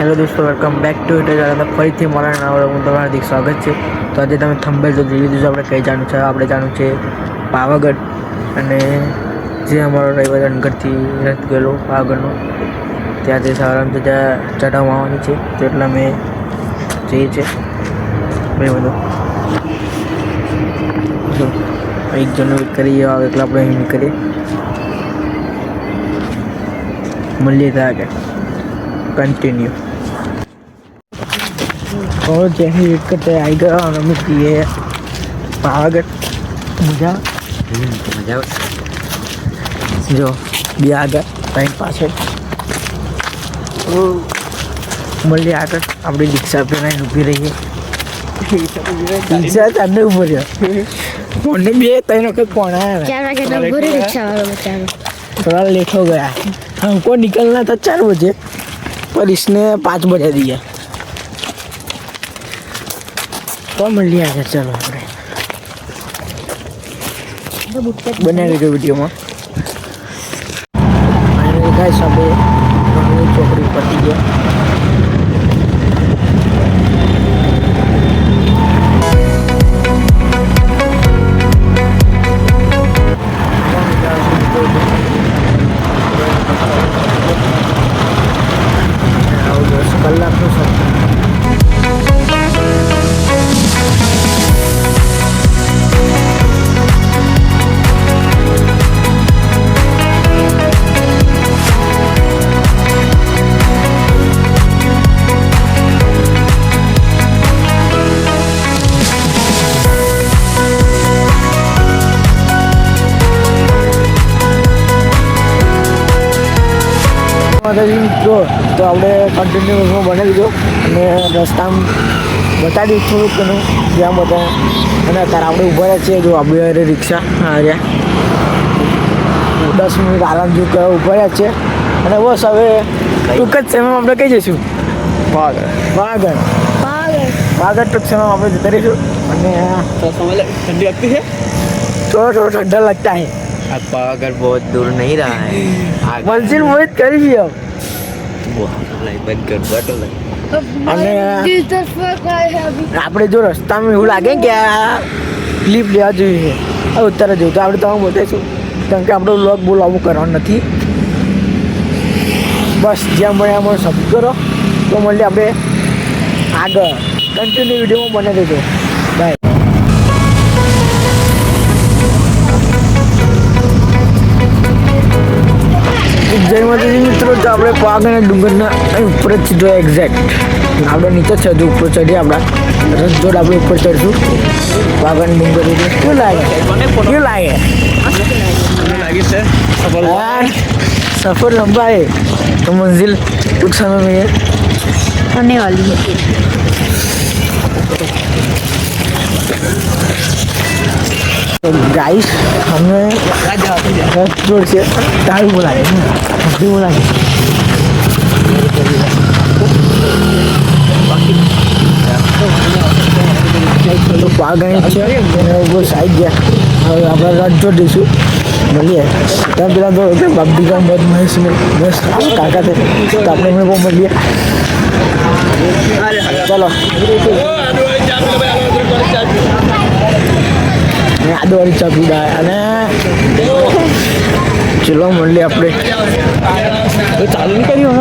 Hello દોસ્તો, welcome back to YouTube. ફરીથી મારા નવા વ્લોગમાં તમારું હાર્દિક સ્વાગત છે. તો આજે તમે થંબનેલ જોઈ લીધું છે. આપણે કઈ જાણવું છે? આપણે જાણવું છે પાવાગઢ, અને જે અમારો રવિવાર ઘરથી રથ ગયેલો પાવાગઢનો, ત્યાંથી સારામાં ત્યાં ચઢાવવામાં આવવાની છે. તો એટલે અમે જઈએ છીએ બે બધો. જો એક જણનો વેટ કરીએ આવે એટલે આપણે અહીં નીકળીએ, મળીએ ત્યાં આગળ કન્ટિન્યુ. और जैसे वेट करते आएगा और हम ये पावागढ़ मजा जो भी આગળ ટાઈમ પાછળ મળીએ આગળ. આપણી રિક્ષા પર ઊભી રહીએ. રિક્ષા ચાંદે ઉભો રહ્યો फोन भी तीन वक्त कौन है थोड़ा लेट हो गया. हमको निकलना था 4 बजे पर इसने 5 बजे दिया. तो मिल लिया है. चलो बने रही वीडियो में सब छोकरी पति गया. कलाक तो सब મિત્રો. તો આપણે કન્ટિન્યુ બની લીધો અને રસ્તામાં બતાવી દઈશું થોડુંક ઘણું જ્યાં બધા. અને અત્યારે આપણે ઊભા રહ્યા છીએ. જો આપણે રિક્ષા રહ્યા 10 મિનિટ આરામ જો ઊભા રહ્યા છે. અને બસ હવે ટૂંક જ સમયમાં આપણે કઈ જઈશું પાવાગઢ ટૂંક સમયમાં આપણે જતા રહીશું. અને ઠંડી लगती है थोड़ा ठंडा लगता है. अब पावागढ़ बहुत दूर नहीं रहा है. मंजिल मोहित करी अब અને આપણે જો રસ્તામાં એવું લાગે કે આ ક્લિપ લેવા જોઈએ હવે ઉત્તર જવું તો આપણે તમને બતાવીશું. કારણ કે આપણો વ્લોગ બહુ લાંબુ કરવાનો નથી. બસ જ્યાં મળે એમાં સબ કરો. તો મળીએ આપણે આગળ કન્ટિન્યુ વિડીયોમાં બને દેજો. બાય. જય માતાજી મિત્રો. તો આપણે પાવાગઢના ડુંગરના ઉપર જ સીધો એક્ઝેક્ટ આપણે નીચે છે હજુ ઉપર ચડીએ. આપણા રથ જોડ આપણે ઉપર ચડશું પાવાગઢ ડુંગર. કેવું લાગે सफ़र लंबा है तो मंजिल कुछ समय में आने वाली है. तो गाइस हमें रथ जोड़ से ताल बुलाए तो पावागढ़ है वो साइड गया. હવે આપણે રથ જોડ દઈશું. મળીએ ત્યાં પેલા તો બાપડી ગામ બધ મહેશ બસ કાકા છે. તો આપણે એમને બહુ મળીએ. ચલો આદુવાળી ચા પીડા અને ચલો મળીએ આપણે. ચાલુ નહીં કર્યું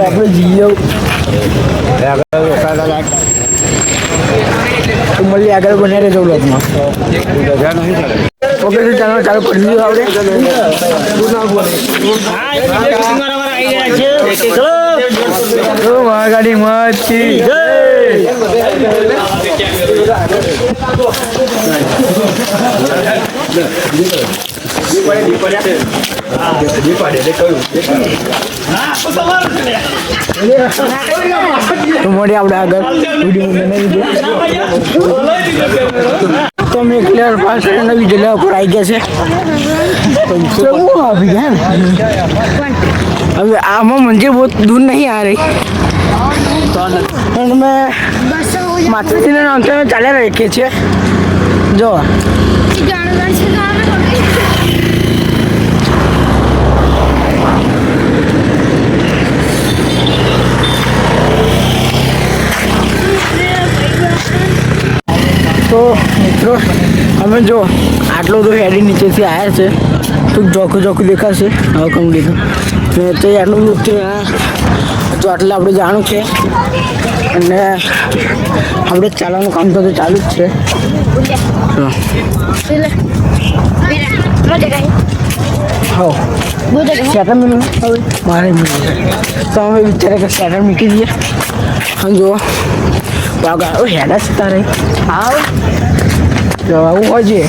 આપણે જઈએ. મળીએ આગળ બને રહેજો બ્લોગમાં. ઓકે તો ચાલો ચાલુ કરી દીધું આપણે. મહાગાડી મસ્તી તો મળીએ આપણે આગળ વિડીયો. તો અમે ક્લિયર પાસ નવી જગ્યા ઉપર આવી ગયા છે. આવી ગયા હવે આમાં મંજિલ બહુ દૂર નહીં આ રહી. અને મેં માતાજીના નામ ચાલ્યા રાખીએ છીએ. જો તો મિત્રો અમે જો આટલો તો હેડી નીચેથી આવ્યા છે તો જોખું જોખું દેખાશે હવે કમ દેખો તો આટલું તો આટલે આપણે જાણું છે અને આપણે ચાલવાનું કામ તો ચાલુ જ છે હા સ્વેટર મિલું હવે મારે મિલું તો અમે વિચારે કે સ્વેટર મૂકી દઈએ અને જુઓ વાગા હેડા છે તારે આવ આવું હોય છે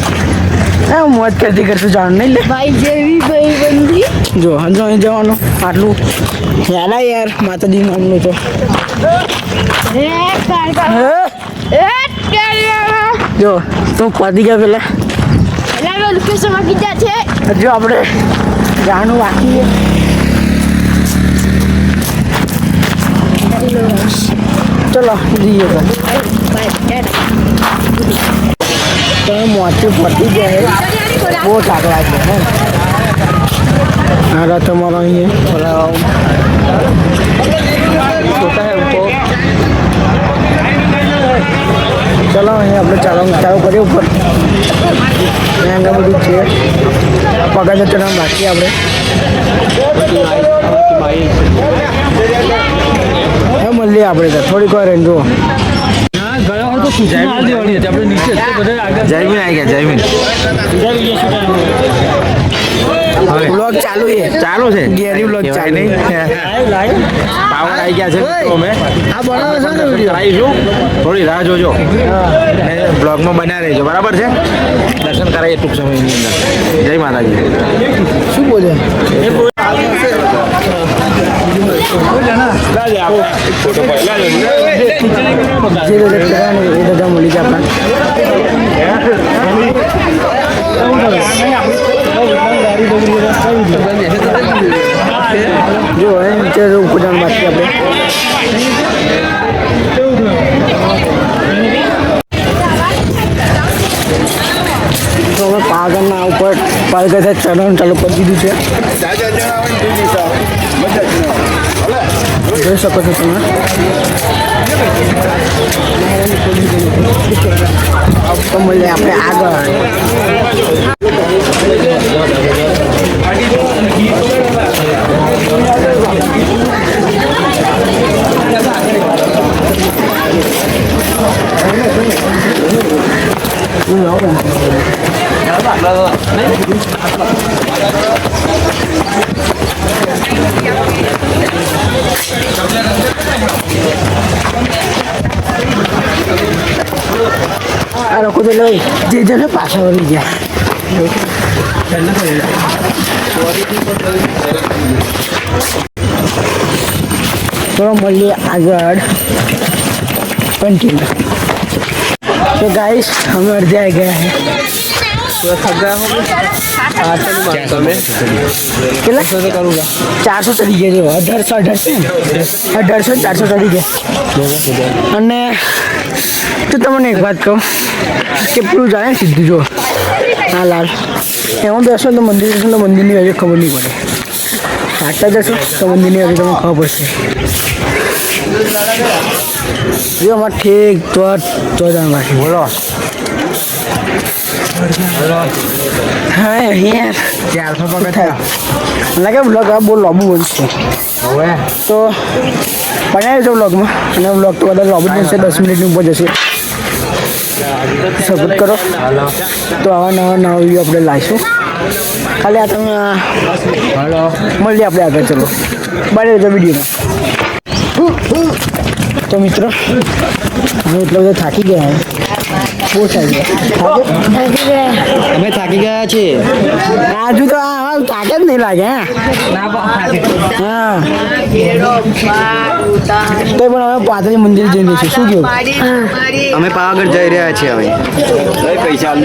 હા મોજ કરતી કરતું જવાનું નહીં લે ભાઈ જેવી ભાઈ બંધી જો હજુ અહીં જવાનું આટલું હેડા યાર માતાજી નામનું તો જો તું પતી ગયા પેલા હજુ આપણે જાણું બાકી ચલો જઈએ તો મોટી પતી જાય બહુ થાક લાગે હે આ તમારો અહીંયા छोटा है उनको चलो અહીંયા આપણે ચાલવાનું ચાલુ કરીએ ઉપર અહીંયા આગળ બધું છે પગા ચડવાનું બાકી આપણે મળીએ આપણે થોડીક વાર એમ જુઓ જયમીન આવી ગયા જયમીન વ્લોગ ચાલુ છે ગેરી વ્લોગ ચાલુ નહીં પાવર આવી ગયા છે મિત્રો અમે કરાવીશું થોડી રાહ જોજો બ્લોગમાં બન્યા રહેજો બરાબર છે દર્શન કરાવીએ ટૂંક સમયની અંદર જય માતાજી શું બોલે જે બધા એ બધા મળી જાય જો નીચે ઉપર જવાનું બાકી આપણે તો હવે પાગરના ઉપર પાલગઢ ચડવાનું ચાલુ કરી દીધું છે જોઈ શકો છો તમે તો મળીએ આપણે આગળ આ લોકો તો લઈ જે જને પાછા વળી ગયા થોડો મળીએ આગળ કન્ટિન્યુ तो गाइस हम अर्धे आ गए हैं કેટલા 400 ચડી ગયા છે 1800 ચડી ગયા અને તો તમને એક વાત કહું કે પેલું જાય સીધું જો હા લાલ એમાં બેસો તો મંદિર જશો તો મંદિરની હજી ખબર નહીં પડે આટલા જશો તો મંદિરની હજી તમને ખબર પડશે જો અમારે ઠીક તો જાણ બાકી બોલો હા યાર 400 પગથિયા લાગે બ્લોગ આ બહુ લાંબુ બનશે હવે તો બનાવી દો બ્લોગમાં અને બ્લોગ તો કદાચ લાંબુ બનશે 10 મિનિટની ઉપર જશે સપોર્ટ કરો તો આવા નવા વિડીયો આપણે લાવીશું ખાલી આ તમે મળીએ આપણે આગળ ચલો બને તો વિડીયોમાં તો મિત્રો અમે એટલા બધા થાકી ગયા બહુ થાકી ગયા અમે થાકી ગયા છીએ હજુ તો થાકે જ નહીં લાગે હા તો પણ અમે પાતળી મંદિર જઈને છીએ શું કેવું અમે પાવાગઢ જઈ રહ્યા છીએ હવે પૈસા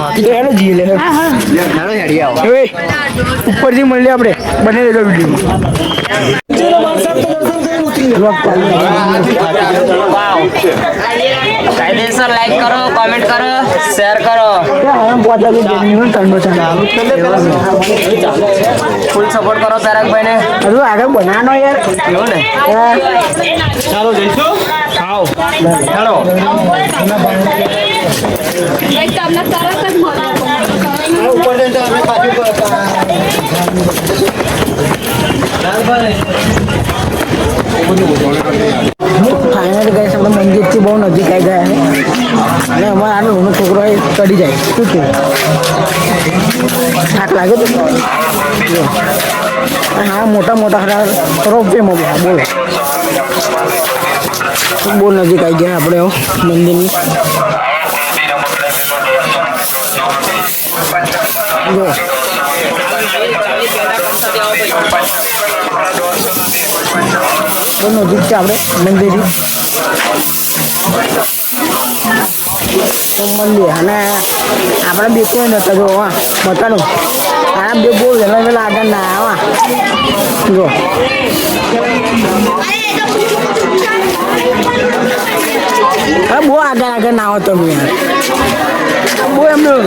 આપી જઈએ લે ઉપરથી મળીએ આપણે બને રહેલો વિડીયો કાયદેસર લાઈક કરો, કોમેન્ટ કરો, શેર કરો. ફૂલ સપોર્ટ કરો તારકભાઈને. હજુ આગળ બનાવવાનો યાર. એવું ને? ચાલો જઈશું આવો ચાલો ફાઇનલ ગઈ આપણે મંદિરથી બહુ નજીક આવી ગયા છે અને અમારે આ નાનો છોકરો એ ચડી જાય શું છે થાક લાગે તો હા મોટા મોટા હરા રોપ છે બોલો બહુ નજીક આવી ગયા આપણે મંદિરની જો બહુ નજીક છે આપણે મંદિરની તો મળીએ અને આપણે બે કોઈ નતા જો હા બતાડો આ બે બહુ વહેલા વહેલા આગળ ના આવા જો હા બહુ આગળ ના આવો તમે બહુ એમનું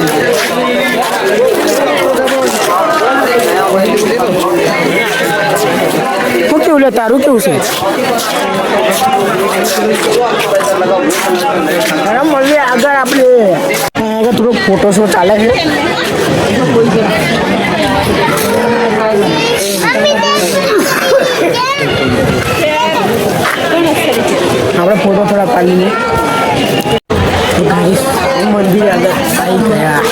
શું કેવું લે તારું કેવું છે મળીએ આગળ આપણે આગળ થોડો ફોટો શો ચાલે છે આપણે ફોટો થોડા પાડીને મંદિર આગળ આવી ગયા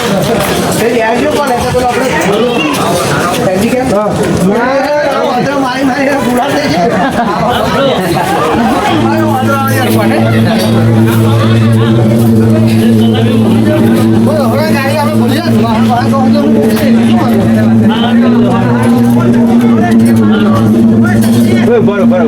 બરોબર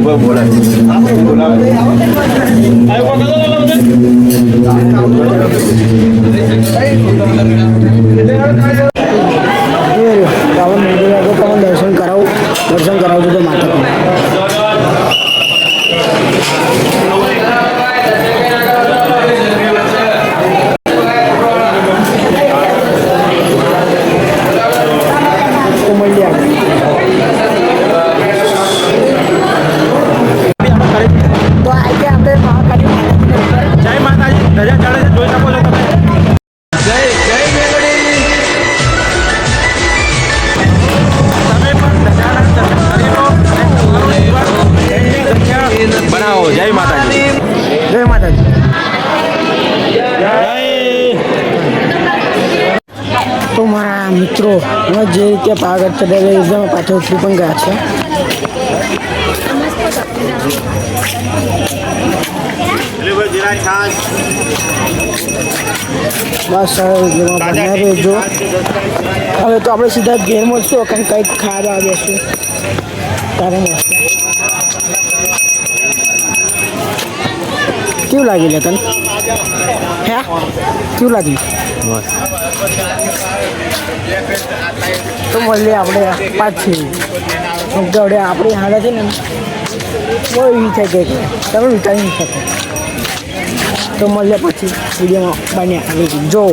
દર્શન કરાવજો તો માતા જય માતાજી ધજા ચડે છે જોઈ શકો છો તમે બનાવો જય માતાજી જય માતાજી તો મારા મિત્રો અમે જે રીતે પાવાગઢ ચડાવી એક્ઝામ પાછળ ઉતરી પણ ગયા છે બસ રહેજો હવે તો આપણે સીધા ઘેર મળશું કારણ કંઈક ખાવા બેસું તારે મળશું કેવું લાગ્યું લે તને હે કેવું લાગ્યું તો મળીએ આપણે પાછી હવે આપણી હાલત છે ને બહુ એવી થઈ ગઈ છે તમે વિચારી નહીં શકો તો મળીએ પછી વિડીયોમાં બન્યા આવી જો